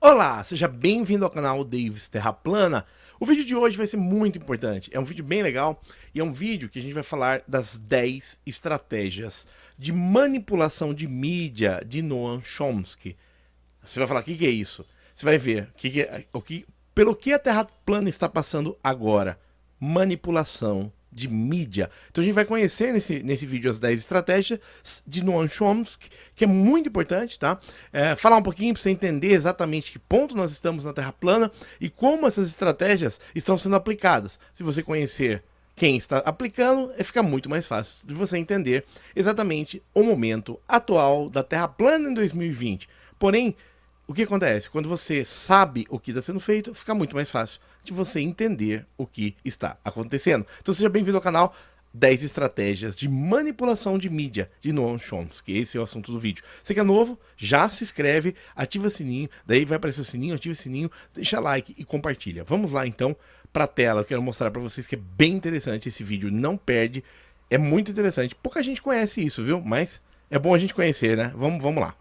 Olá, seja bem-vindo ao canal Davis Terra Plana. O vídeo de hoje vai ser muito importante, é um vídeo bem legal e é um vídeo que a gente vai falar das 10 estratégias de manipulação de mídia de Noam Chomsky. Você vai falar, o que é isso? Você vai ver pelo que a Terra plana está passando agora. Manipulação de mídia. Então a gente vai conhecer nesse vídeo as 10 estratégias de Noam Chomsky, que é muito importante, tá? Falar um pouquinho para você entender exatamente que ponto nós estamos na Terra plana e como essas estratégias estão sendo aplicadas. Se você conhecer quem está aplicando, fica muito mais fácil de você entender exatamente o momento atual da Terra plana em 2020. Porém, o que acontece? Quando você sabe o que está sendo feito, fica muito mais fácil de você entender o que está acontecendo. Então seja bem-vindo ao canal 10 estratégias de manipulação de mídia de Noam Chomsky. Esse é o assunto do vídeo. Você que é novo, já se inscreve, ativa o sininho, daí vai aparecer o sininho, ativa o sininho, deixa like e compartilha. Vamos lá então para a tela. Eu quero mostrar para vocês que é bem interessante esse vídeo, não perde, é muito interessante. Pouca gente conhece isso, viu? Mas é bom a gente conhecer, né? Vamos lá.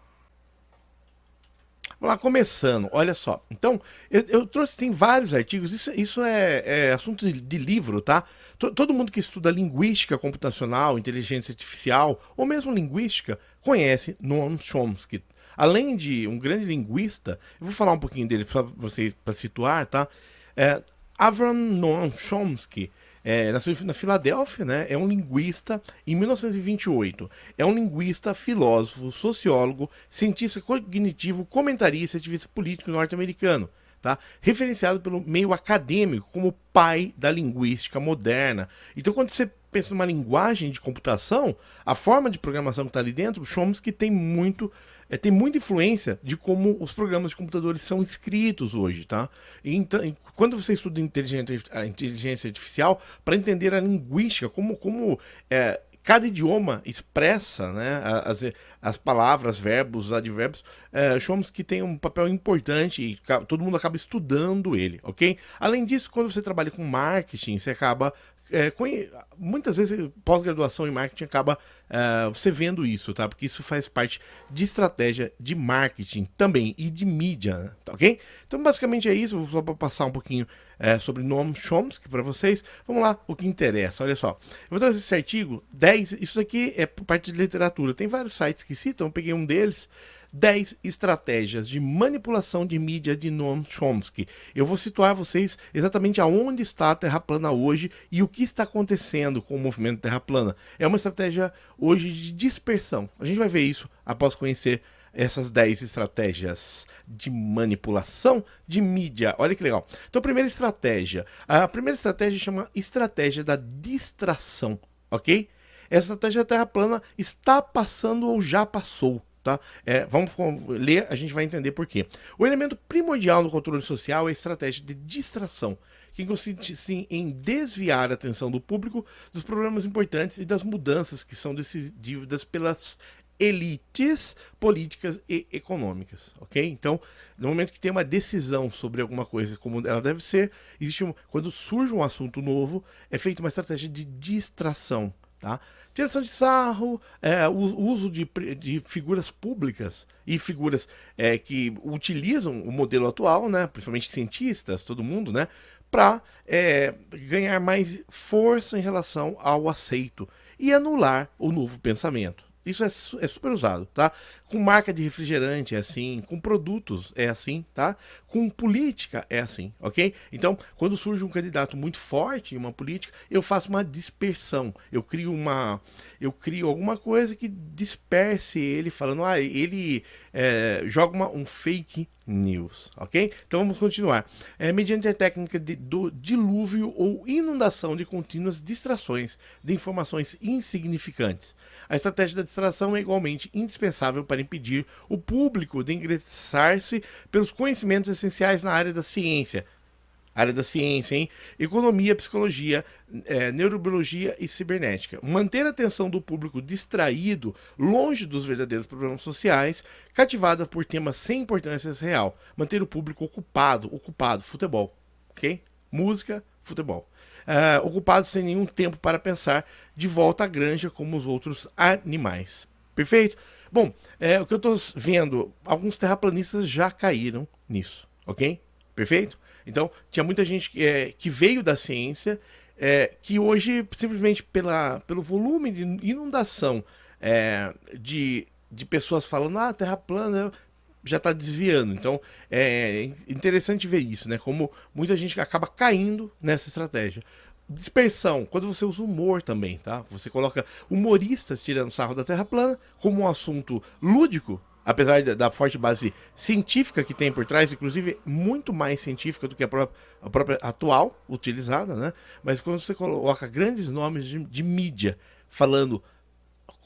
Vamos lá, começando, olha só. Então, eu trouxe, tem vários artigos, isso é assunto de livro, tá? Todo mundo que estuda linguística computacional, inteligência artificial, ou mesmo linguística, conhece Noam Chomsky. Além de um grande linguista, eu vou falar um pouquinho dele para vocês, para situar, tá? Avram Noam Chomsky nasceu na Filadélfia, né? É um linguista em 1928. É um linguista, filósofo, sociólogo, cientista cognitivo, comentarista e ativista político norte-americano. Tá? Referenciado pelo meio acadêmico como pai da linguística moderna. Então, quando você pensa numa linguagem de computação, a forma de programação que está ali dentro, o Chomsky tem muita influência de como os programas de computadores são escritos hoje, tá? Então, quando você estuda a inteligência artificial, para entender a linguística, como cada idioma expressa, né, as palavras, verbos, advérbios, Chomsky tem um papel importante e todo mundo acaba estudando ele, ok? Além disso, quando você trabalha com marketing, você acaba muitas vezes pós-graduação em marketing acaba você vendo isso, tá? Porque isso faz parte de estratégia de marketing também e de mídia, tá, ok? Então basicamente é isso, vou só para passar um pouquinho sobre Noam Chomsky para vocês. Vamos lá, o que interessa, olha só. Eu vou trazer esse artigo, 10, isso daqui é parte de literatura, tem vários sites que citam, eu peguei um deles, 10 estratégias de manipulação de mídia de Noam Chomsky. Eu vou situar vocês exatamente aonde está a Terra plana hoje e o que está acontecendo com o movimento Terra plana. É uma estratégia hoje de dispersão. A gente vai ver isso após conhecer essas 10 estratégias de manipulação de mídia. Olha que legal. Então, a primeira estratégia chama estratégia da distração, ok? Essa estratégia da Terra plana está passando ou já passou. Tá? Vamos ler, a gente vai entender por quê. O elemento primordial no controle social é a estratégia de distração, que consiste em desviar a atenção do público dos problemas importantes e das mudanças que são decididas pelas elites políticas e econômicas, ok? Então, no momento que tem uma decisão sobre alguma coisa como ela deve ser, quando surge um assunto novo, é feita uma estratégia de distração. Tá? Tiração de sarro, o uso de figuras públicas e figuras que utilizam o modelo atual, né, principalmente cientistas, todo mundo, né, para ganhar mais força em relação ao aceito e anular o novo pensamento. Isso é super usado, tá? Com marca de refrigerante é assim, com produtos é assim, tá? Com política é assim, ok? Então, quando surge um candidato muito forte em uma política, eu faço uma dispersão. Eu crio alguma coisa que disperse ele, falando, ele joga um fake news, ok? Então vamos continuar. Mediante a técnica do dilúvio ou inundação de contínuas distrações de informações insignificantes. A estratégia da distração é igualmente indispensável para impedir o público de ingressar-se pelos conhecimentos essenciais na área da ciência. Hein? Economia, psicologia, neurobiologia e cibernética. Manter a atenção do público distraído, longe dos verdadeiros problemas sociais, cativada por temas sem importância real. Manter o público ocupado, futebol, ok? Música, futebol. Ocupado sem nenhum tempo para pensar, de volta à granja como os outros animais. Perfeito? Bom, o que eu estou vendo, alguns terraplanistas já caíram nisso, ok? Perfeito? Então, tinha muita gente que veio da ciência, que hoje, simplesmente pelo volume de inundação de pessoas falando, Terra plana, já está desviando. Então, é interessante ver isso, né? Como muita gente acaba caindo nessa estratégia. Dispersão, quando você usa humor também, tá? Você coloca humoristas tirando sarro da Terra plana como um assunto lúdico, apesar da forte base científica que tem por trás, inclusive muito mais científica do que a própria atual utilizada, né? Mas quando você coloca grandes nomes de mídia falando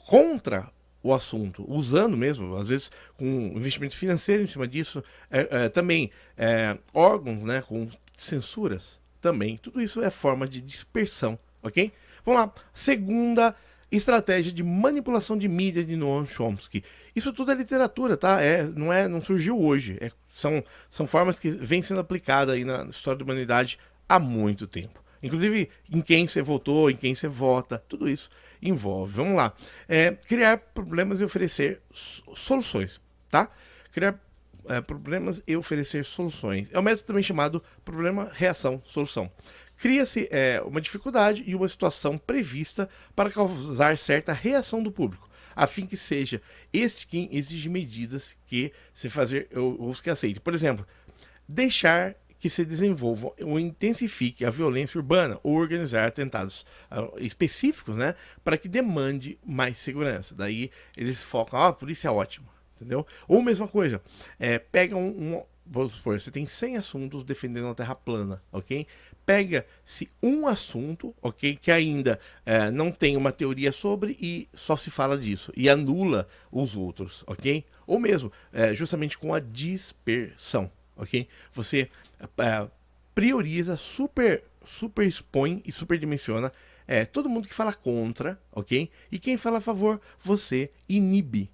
contra o assunto, usando mesmo, às vezes com investimento financeiro em cima disso, também órgãos, né, com censuras, também, tudo isso é forma de dispersão, ok? Vamos lá, segunda estratégia de manipulação de mídia de Noam Chomsky. Isso tudo é literatura, tá? Não surgiu hoje, são formas que vêm sendo aplicadas aí na história da humanidade há muito tempo. Inclusive, em quem você votou, em quem você vota, tudo isso envolve. Vamos lá. Criar problemas e oferecer soluções, tá? Criar problemas e oferecer soluções. É um método também chamado problema, reação, solução. Cria-se uma dificuldade e uma situação prevista para causar certa reação do público, a fim que seja este quem exige medidas que se fazer ou que aceite. Por exemplo, deixar que se desenvolva ou intensifique a violência urbana ou organizar atentados específicos, né, para que demande mais segurança. Daí eles focam, a polícia é ótima, entendeu? Ou mesma coisa, pega vamos supor, você tem 100 assuntos defendendo a Terra plana, ok? Pega-se um assunto, ok, que ainda não tem uma teoria sobre e só se fala disso, e anula os outros, ok? Ou mesmo, justamente com a dispersão, ok? Você prioriza, super expõe e superdimensiona todo mundo que fala contra, ok? E quem fala a favor, você inibe,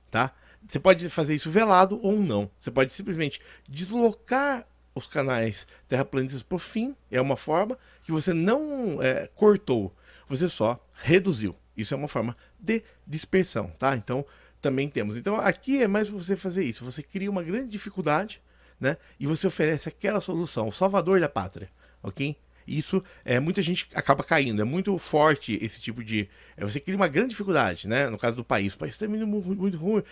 tá? Você pode fazer isso velado ou não. Você pode simplesmente deslocar os canais terraplanistas por fim, é uma forma que você não cortou, você só reduziu. Isso é uma forma de dispersão, tá? Então, também temos. Então, aqui é mais você fazer isso. Você cria uma grande dificuldade, né? E você oferece aquela solução, o salvador da pátria, ok? Isso, muita gente acaba caindo, é muito forte esse tipo de... você cria uma grande dificuldade, né? No caso do país, o país está indo muito ruim,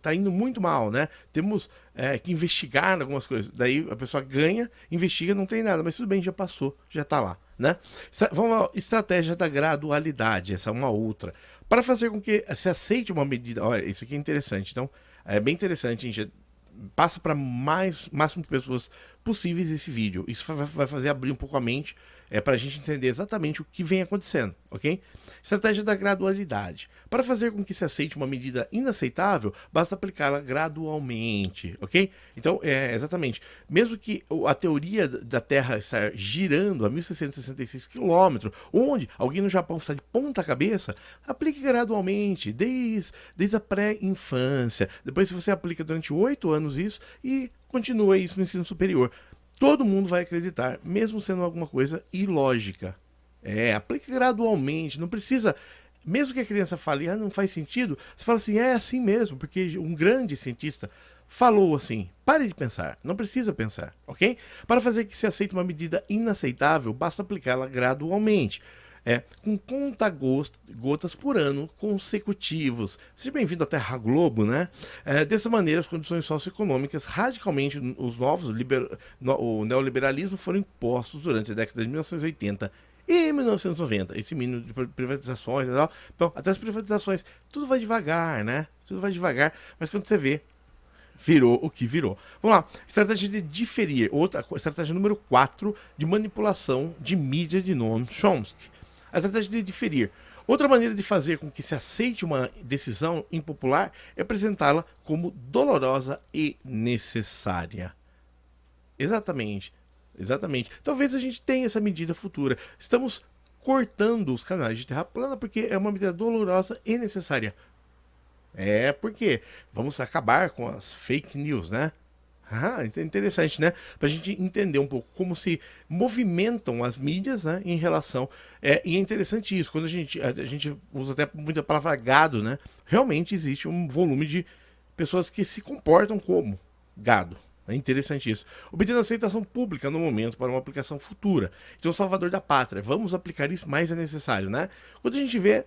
tá indo muito mal, né? Temos que investigar algumas coisas, daí a pessoa ganha, investiga, não tem nada, mas tudo bem, já passou, já está lá, né? Vamos lá, estratégia da gradualidade, essa é uma outra. Para fazer com que se aceite uma medida... Olha, isso aqui é interessante, então, é bem interessante, gente, passa para máximo de pessoas possíveis esse vídeo. Isso vai fazer abrir um pouco a mente para a gente entender exatamente o que vem acontecendo, ok? Estratégia da gradualidade. Para fazer com que se aceite uma medida inaceitável, basta aplicá-la gradualmente, ok? Então, exatamente. Mesmo que a teoria da Terra estar girando a 1.666 km, onde alguém no Japão está de ponta cabeça, aplique gradualmente, desde a pré-infância. Depois, se você aplica durante 8 anos isso e continua isso no ensino superior, todo mundo vai acreditar, mesmo sendo alguma coisa ilógica. Aplica gradualmente, não precisa... Mesmo que a criança fale, não faz sentido, você fala assim, é assim mesmo, porque um grande cientista falou assim. Pare de pensar, não precisa pensar, ok? Para fazer que se aceite uma medida inaceitável, basta aplicá-la gradualmente. Com conta-gotas por ano consecutivos. Seja bem-vindo à Terra Globo, né? Dessa maneira, as condições socioeconômicas radicalmente, o neoliberalismo foram impostos durante a década de 1980 e 1990, esse mínimo de privatizações e tal. Então, até as privatizações, tudo vai devagar, né? Tudo vai devagar, mas quando você vê, virou o que virou. Vamos lá, estratégia de diferir, outra estratégia número 4 de manipulação de mídia de Noam Chomsky. A estratégia de diferir. Outra maneira de fazer com que se aceite uma decisão impopular é apresentá-la como dolorosa e necessária. Exatamente. Exatamente. Talvez a gente tenha essa medida futura. Estamos cortando os canais de Terra plana porque é uma medida dolorosa e necessária. Porque vamos acabar com as fake news, né? Ah, interessante, né? Para a gente entender um pouco como se movimentam as mídias, né, em relação. E é interessante isso, quando a gente usa até muita palavra gado, né? Realmente existe um volume de pessoas que se comportam como gado. É interessante isso. Obtendo aceitação pública no momento para uma aplicação futura. Então, o salvador da pátria. Vamos aplicar isso, mais é necessário, né? Quando a gente vê,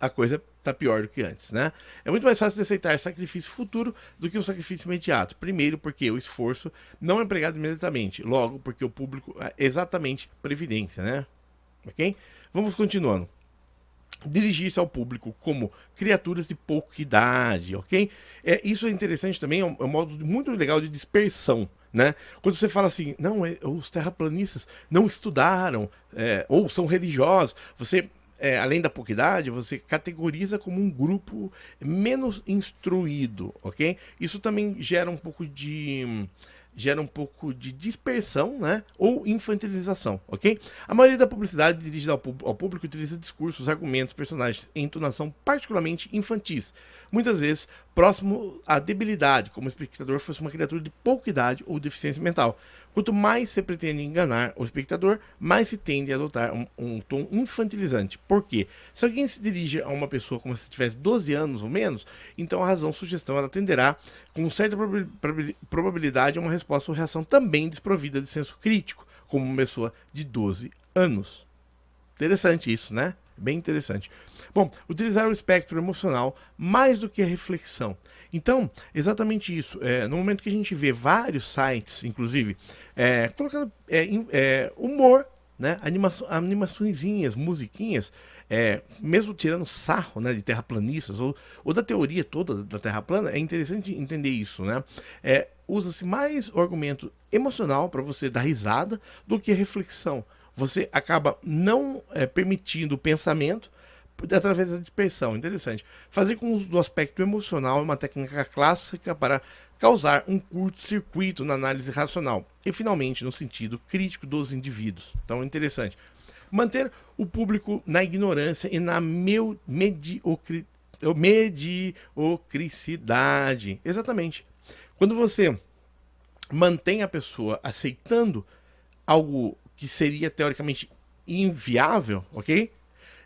a coisa tá pior do que antes, né? É muito mais fácil de aceitar sacrifício futuro do que um sacrifício imediato. Primeiro, porque o esforço não é empregado imediatamente. Logo, porque o público é exatamente previdência, né? Ok? Vamos continuando. Dirigir-se ao público como criaturas de pouca idade, ok? Isso é interessante também, é um modo muito legal de dispersão, né? Quando você fala assim, não, os terraplanistas não estudaram, ou são religiosos, você, além da pouca idade, você categoriza como um grupo menos instruído, ok? Isso também gera um pouco de dispersão, né? Ou infantilização, ok? A maioria da publicidade dirigida ao público utiliza discursos, argumentos, personagens em entonação particularmente infantis, muitas vezes próximo à debilidade, como se o espectador fosse uma criatura de pouca idade ou deficiência mental. Quanto mais se pretende enganar o espectador, mais se tende a adotar um tom infantilizante. Por quê? Se alguém se dirige a uma pessoa como se tivesse 12 anos ou menos, então a razão sugestão ela tenderá, com certa probabilidade, a uma resposta ou reação também desprovida de senso crítico, como uma pessoa de 12 anos. Interessante isso, né? Bem interessante. Bom, utilizar o espectro emocional mais do que a reflexão. Então, exatamente isso. No momento que a gente vê vários sites, inclusive, colocando humor, né? Animaçõezinhas, musiquinhas, mesmo tirando sarro, né, de terraplanistas ou da teoria toda da Terra plana, é interessante entender isso, né? Usa-se mais o argumento emocional para você dar risada do que a reflexão. Você acaba não permitindo o pensamento através da dispersão. Interessante. Fazer com o uso do aspecto emocional é uma técnica clássica para causar um curto-circuito na análise racional e, finalmente, no sentido crítico dos indivíduos. Então, interessante. Manter o público na ignorância e na mediocricidade. Exatamente. Quando você mantém a pessoa aceitando algo que seria teoricamente inviável, ok?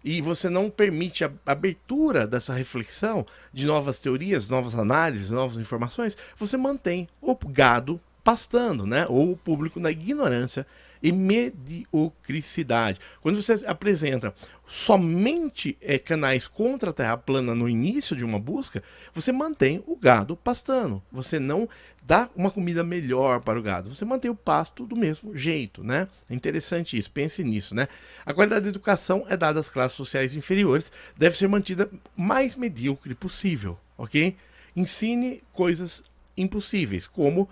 E você não permite a abertura dessa reflexão de novas teorias, novas análises, novas informações, você mantém o gado pastando, né? Ou o público na ignorância e mediocricidade. Quando você apresenta somente canais contra a Terra plana no início de uma busca, você mantém o gado pastando. Você não dá uma comida melhor para o gado. Você mantém o pasto do mesmo jeito, né? É interessante isso. Pense nisso, né? A qualidade da educação é dada às classes sociais inferiores, deve ser mantida mais medíocre possível, ok? Ensine coisas impossíveis, como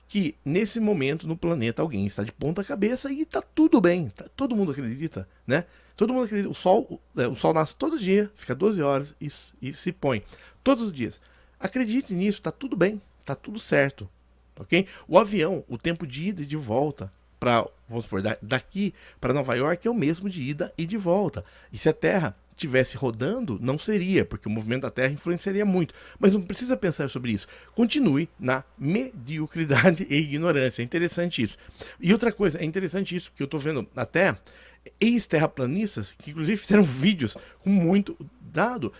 que nesse momento no planeta alguém está de ponta cabeça e tá tudo bem, todo mundo acredita, né? Todo mundo acredita, o sol nasce todo dia, fica 12 horas e se põe todos os dias. Acredite nisso, tá tudo bem, tá tudo certo, ok? O avião, o tempo de ida e de volta para, vamos supor, daqui para Nova York é o mesmo de ida e de volta. E se a Terra estivesse rodando, não seria, porque o movimento da Terra influenciaria muito. Mas não precisa pensar sobre isso. Continue na mediocridade e ignorância. É interessante isso. E outra coisa, é interessante isso, que eu estou vendo até ex-terraplanistas, que inclusive fizeram vídeos com muito dado,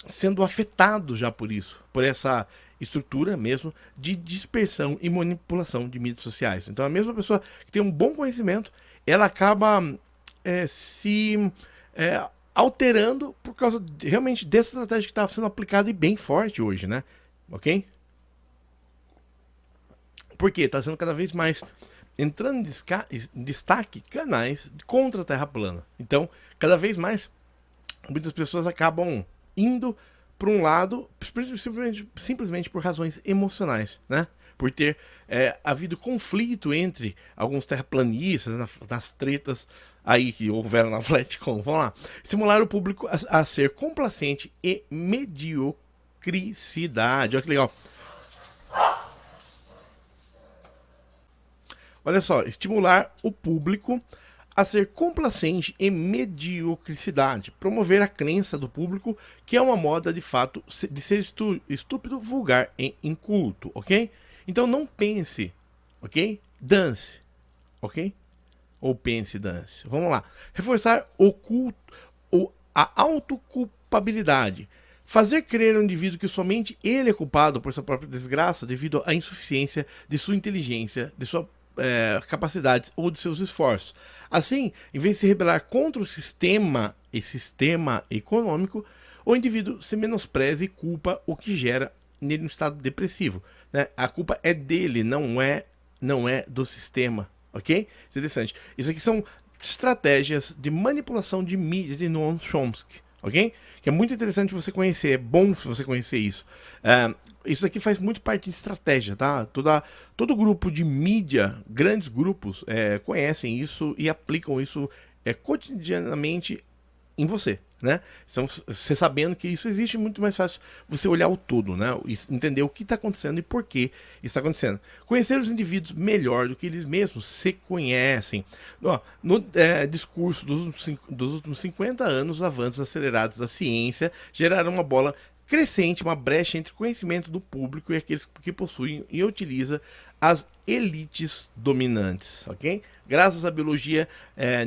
sendo afetados já por isso, por essa estrutura mesmo de dispersão e manipulação de mídias sociais. Então a mesma pessoa que tem um bom conhecimento, ela acaba se alterando por causa realmente dessa estratégia que está sendo aplicada e bem forte hoje, né? Ok? Porque está sendo cada vez mais entrando em destaque canais contra a Terra plana. Então, cada vez mais, muitas pessoas acabam indo para um lado simplesmente por razões emocionais, né? Por ter havido conflito entre alguns terraplanistas nas tretas aí que houveram na FlatCon. Vamos lá. Simular o público a ser complacente e mediocricidade. Olha que legal. Olha só, estimular o público a ser complacente e mediocricidade, promover a crença do público que é uma moda de fato de ser estúpido, vulgar e inculto, ok? Então não pense, ok? Dance, ok? Ou pense, dance. Vamos lá. Reforçar o culto, a autoculpabilidade. Fazer crer ao indivíduo que somente ele é culpado por sua própria desgraça devido à insuficiência de sua inteligência, de sua capacidades ou de seus esforços. Assim, em vez de se rebelar contra o sistema econômico, o indivíduo se menospreza e culpa, o que gera nele um estado depressivo. Né? A culpa é dele, não é do sistema, ok? Interessante. Isso aqui são estratégias de manipulação de mídia de Noam Chomsky, ok? Que é muito interessante você conhecer, é bom se você conhecer isso. Isso aqui faz muito parte de estratégia, tá? Todo grupo de mídia, grandes grupos, conhecem isso e aplicam isso cotidianamente em você, né? Então, você sabendo que isso existe, é muito mais fácil você olhar o todo, né? E entender o que está acontecendo e por que está acontecendo. Conhecer os indivíduos melhor do que eles mesmos se conhecem. No discurso dos últimos 50 anos, os avanços acelerados da ciência geraram uma bola crescente, uma brecha entre o conhecimento do público e aqueles que possuem e utilizam as elites dominantes, ok? Graças à biologia,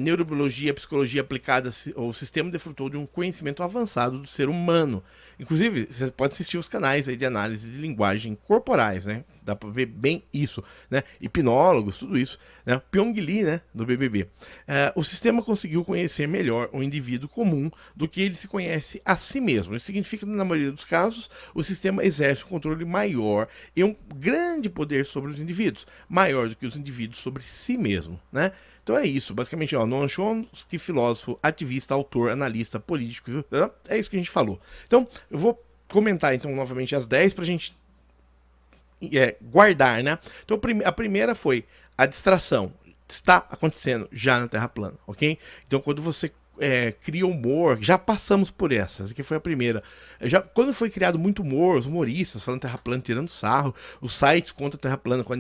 neurobiologia, psicologia aplicada, o sistema desfrutou de um conhecimento avançado do ser humano. Inclusive, você pode assistir os canais aí de análise de linguagem corporais, né? Dá para ver bem isso, né? Hipnólogos, tudo isso, né? Pyong Lee, né? Do BBB. O sistema conseguiu conhecer melhor o indivíduo comum do que ele se conhece a si mesmo. Isso significa que, na maioria dos casos, o sistema exerce um controle maior e um grande poder sobre os indivíduos, maior do que os indivíduos sobre si mesmo, né? Então é isso, basicamente, Noam Chomsky, filósofo, ativista, autor, analista, político, é isso que a gente falou. Então, eu vou comentar, então, novamente as 10 pra gente guardar, né? Então, a primeira foi a distração. Está acontecendo já na Terra plana, ok? Então, quando você cria humor, já passamos por essa aqui foi a primeira. Quando foi criado muito humor, os humoristas falando Terra plana, tirando sarro, os sites contra Terra plana com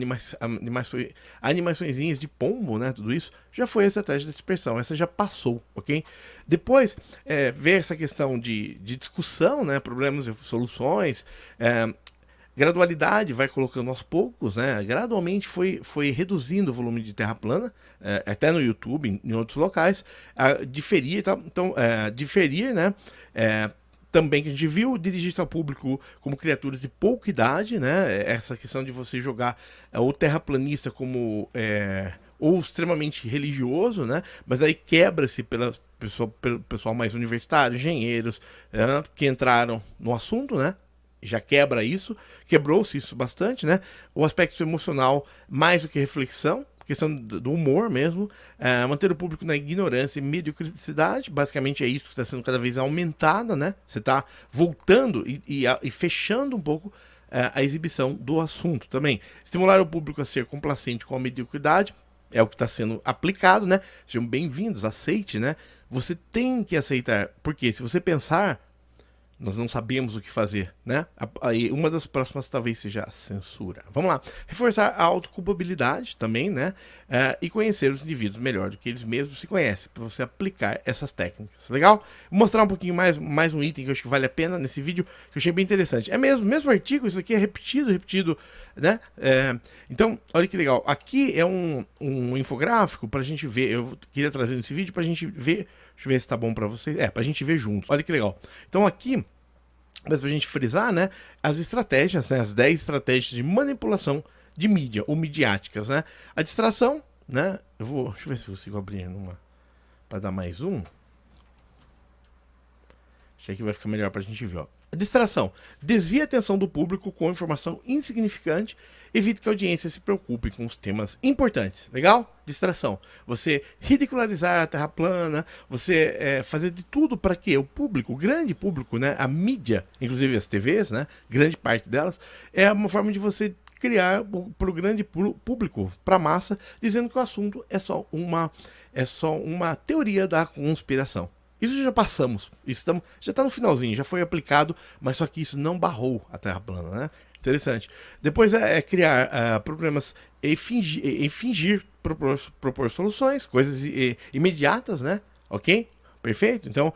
animaçõezinhas de pombo, né? Tudo isso já foi a estratégia da dispersão. Essa já passou, ok? Depois, ver essa questão de discussão, né? Problemas e soluções. Gradualidade vai colocando aos poucos, né? Gradualmente foi reduzindo o volume de terra plana, até no YouTube, em outros locais, diferir, tá? Então, diferir, né? Também que a gente viu dirigir-se ao público como criaturas de pouca idade, né? Essa questão de você jogar o terraplanista como ou extremamente religioso, né? Mas aí quebra-se pelo pessoal mais universitário, engenheiros, que entraram no assunto, né? Já quebrou-se isso bastante, né? O aspecto emocional, mais do que reflexão, questão do humor mesmo, manter o público na ignorância e mediocridade, basicamente é isso que está sendo cada vez aumentada, né? Você está voltando e fechando um pouco a exibição do assunto também. Estimular o público a ser complacente com a mediocridade, é o que está sendo aplicado, né? Sejam bem-vindos, aceite, né? Você tem que aceitar, porque se você pensar, nós não sabemos o que fazer, né? Aí uma das próximas talvez seja a censura. Vamos lá. Reforçar a autoculpabilidade também, né? E conhecer os indivíduos melhor do que eles mesmos se conhecem, para você aplicar essas técnicas. Legal? Vou mostrar um pouquinho mais um item que eu acho que vale a pena nesse vídeo, que eu achei bem interessante. É mesmo artigo, isso aqui é repetido, né? Então, olha que legal. Aqui é um infográfico para a gente ver. Eu queria trazer nesse vídeo para a gente ver. Deixa eu ver se tá bom para vocês. Pra gente ver juntos. Olha que legal. Então aqui, mas pra gente frisar, né, as estratégias, né, as 10 estratégias de manipulação de mídia, ou midiáticas, né? A distração, né? Deixa eu ver se eu consigo abrir numa para dar mais um. Acho que aqui vai ficar melhor pra gente ver, ó. Distração. Desvie a atenção do público com informação insignificante. Evite que a audiência se preocupe com os temas importantes. Legal? Distração. Você ridicularizar a Terra plana, você fazer de tudo para que o público, o grande público, né, a mídia, inclusive as TVs, né, grande parte delas, é uma forma de você criar para o grande público, para a massa, dizendo que o assunto é só uma teoria da conspiração. Isso já passamos, já está no finalzinho, já foi aplicado, mas só que isso não barrou a Terra plana, né? Interessante. Depois criar problemas e fingir propor soluções, coisas imediatas, né? Ok? Perfeito? Então,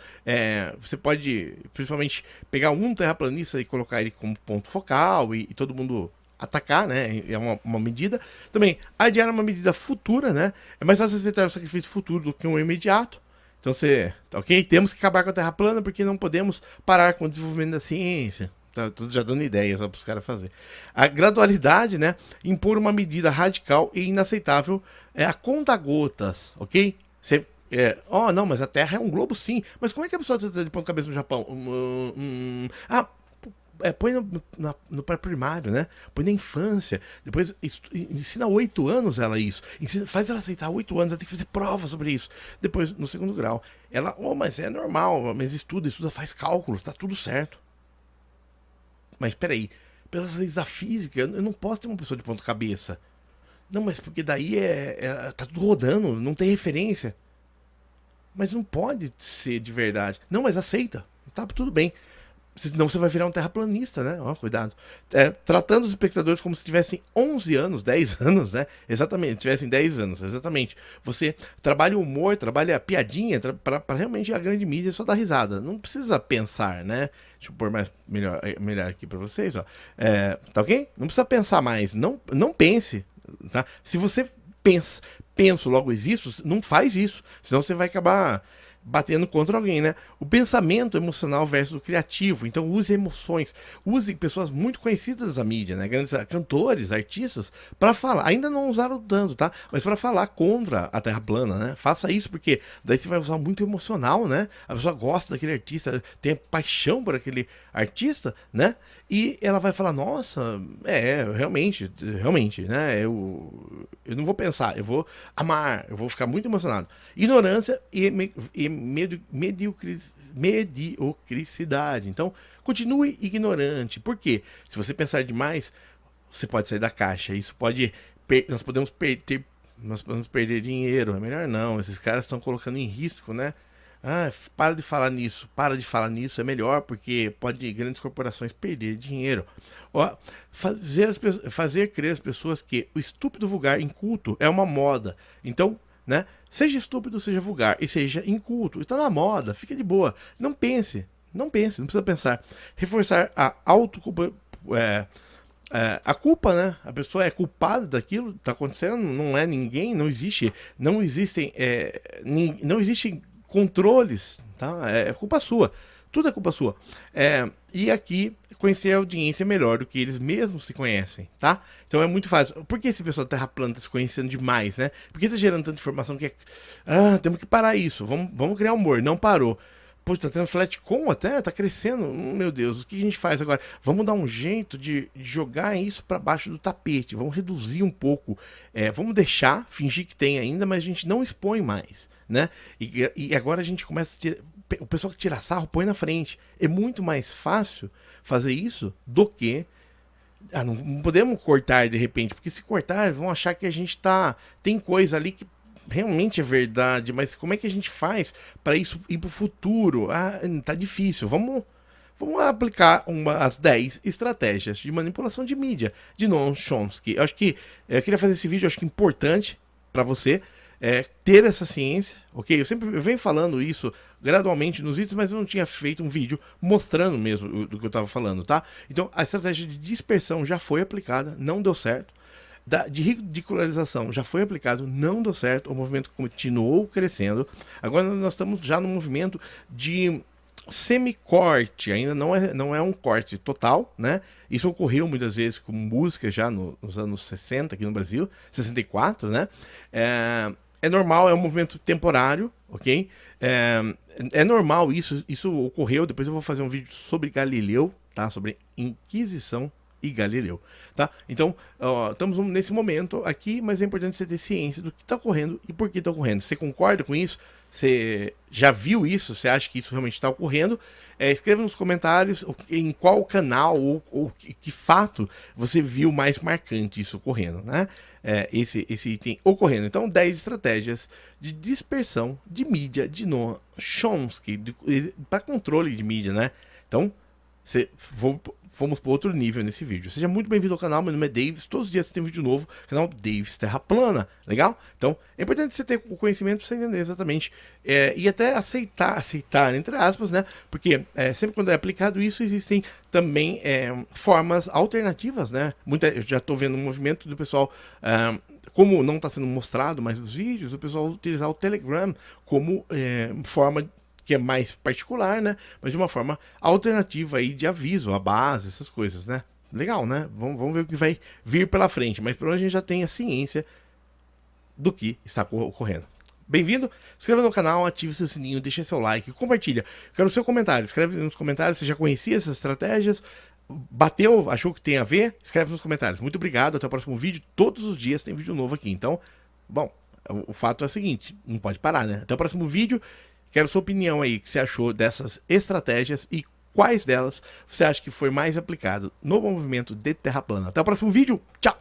você pode, principalmente, pegar um terraplanista e colocar ele como ponto focal e todo mundo atacar, né? É uma medida. Também, adiar é uma medida futura, né? É mais fácil aceitar o sacrifício futuro do que um imediato. Então você, tá ok? Temos que acabar com a Terra plana porque não podemos parar com o desenvolvimento da ciência. Tá tudo já dando ideias só para os caras fazer. A gradualidade, né? Impor uma medida radical e inaceitável é a conta-gotas, ok? Você não, mas a Terra é um globo sim. Mas como é que a pessoa está de ponta cabeça no Japão? Põe no pré-primário, né? Põe na infância. Depois ensina 8 anos ela isso. Faz ela aceitar 8 anos, ela tem que fazer prova sobre isso. Depois, no segundo grau, ela, mas é normal, mas estuda, faz cálculos, tá tudo certo. Mas peraí, pelas leis da física, eu não posso ter uma pessoa de ponta cabeça. Não, mas porque daí tá tudo rodando, não tem referência. Mas não pode ser de verdade. Não, mas aceita. Tá tudo bem. Senão você vai virar um terraplanista, né? Ó, cuidado. Tratando os espectadores como se tivessem 11 anos, 10 anos, né? Exatamente, tivessem 10 anos, exatamente. Você trabalha o humor, trabalha a piadinha, para realmente a grande mídia só dar risada. Não precisa pensar, né? Deixa eu pôr melhor aqui para vocês, ó. Tá ok? Não precisa pensar mais. Não pense, tá? Se você penso, logo existo, não faz isso. Senão você vai acabar batendo contra alguém, né? O pensamento emocional versus o criativo. Então use emoções, use pessoas muito conhecidas da mídia, né? Grandes cantores, artistas, para falar. Ainda não usaram tanto, tá? Mas para falar contra a Terra plana, né? Faça isso porque daí você vai usar muito emocional, né? A pessoa gosta daquele artista, tem paixão por aquele artista, né? E ela vai falar, nossa, realmente, né? Eu não vou pensar, eu vou amar, eu vou ficar muito emocionado. Ignorância e mediocridade. Então, continue ignorante. Por quê? Se você pensar demais, você pode sair da caixa. Isso pode. Nós podemos perder dinheiro. É melhor não. Esses caras estão colocando em risco, né? Para de falar nisso, é melhor, porque pode grandes corporações perder dinheiro. Fazer crer às pessoas que o estúpido vulgar inculto é uma moda. Então, né? Seja estúpido, seja vulgar e seja inculto. Está na moda, fica de boa. Não pense, não precisa pensar. Reforçar a autoculpa. A culpa, né? A pessoa é culpada daquilo que está acontecendo, não é ninguém, não existem controles, tá? É culpa sua. Tudo é culpa sua. E aqui, conhecer a audiência melhor do que eles mesmos se conhecem, tá? Então é muito fácil. Por que esse pessoal da Terra plana tá se conhecendo demais, né? Por que tá gerando tanta informação que temos que parar isso. Vamos criar humor. Não parou. Pô, tá tendo flatcom até, tá crescendo. Meu Deus, o que a gente faz agora? Vamos dar um jeito de jogar isso para baixo do tapete. Vamos reduzir um pouco. Vamos deixar, fingir que tem ainda, mas a gente não expõe mais, né? E agora a gente começa a tirar, o pessoal que tira sarro põe na frente. É muito mais fácil fazer isso do que não podemos cortar de repente, porque se cortar, eles vão achar que a gente tem coisa ali que realmente é verdade, mas como é que a gente faz para isso ir pro futuro? Tá difícil. Vamos aplicar as 10 estratégias de manipulação de mídia de Noam Chomsky. Eu queria fazer esse vídeo, acho que importante para você ter essa ciência, ok? Eu venho falando isso gradualmente nos vídeos, mas eu não tinha feito um vídeo mostrando mesmo do que eu estava falando, tá? Então, a estratégia de dispersão já foi aplicada, não deu certo. De ridicularização já foi aplicado, não deu certo, o movimento continuou crescendo. Agora nós estamos já no movimento de semi-corte, ainda não é um corte total, né? Isso ocorreu muitas vezes com música já nos anos 60 aqui no Brasil, 64, né? É normal, é um movimento temporário, ok? É normal isso ocorreu, depois eu vou fazer um vídeo sobre Galileu, tá? Sobre Inquisição e Galileu, tá? Então, estamos nesse momento aqui, mas é importante você ter ciência do que está ocorrendo e por que está ocorrendo. Você concorda com isso? Você já viu isso? Você acha que isso realmente está ocorrendo? Escreva nos comentários em qual canal ou que fato você viu mais marcante isso ocorrendo, né? Esse item ocorrendo. Então, 10 estratégias de dispersão de mídia de Noam Chomsky para controle de mídia, né? Então, Fomos para outro nível nesse vídeo. Seja muito bem-vindo ao canal, meu nome é Davis, todos os dias tem um vídeo novo, canal Davis Terra Plana, legal? Então, é importante você ter o conhecimento para você entender exatamente, e até aceitar, entre aspas, né? Porque sempre quando é aplicado isso, existem também formas alternativas, né? Eu já estou vendo um movimento do pessoal, como não está sendo mostrado mais os vídeos, o pessoal utilizar o Telegram como forma que é mais particular, né? Mas de uma forma alternativa aí de aviso, a base, essas coisas, né? Legal, né? Vamos ver o que vai vir pela frente. Mas por hoje a gente já tem a ciência do que está ocorrendo. Bem-vindo, se inscreva no canal, ative seu sininho, deixe seu like, compartilha. Quero o seu comentário, escreve nos comentários, você já conhecia essas estratégias? Bateu, achou que tem a ver? Escreve nos comentários. Muito obrigado, até o próximo vídeo. Todos os dias tem vídeo novo aqui. Então, bom, o fato é o seguinte, não pode parar, né? Até o próximo vídeo. Quero sua opinião aí, o que você achou dessas estratégias e quais delas você acha que foi mais aplicado no movimento de Terra Plana. Até o próximo vídeo, tchau!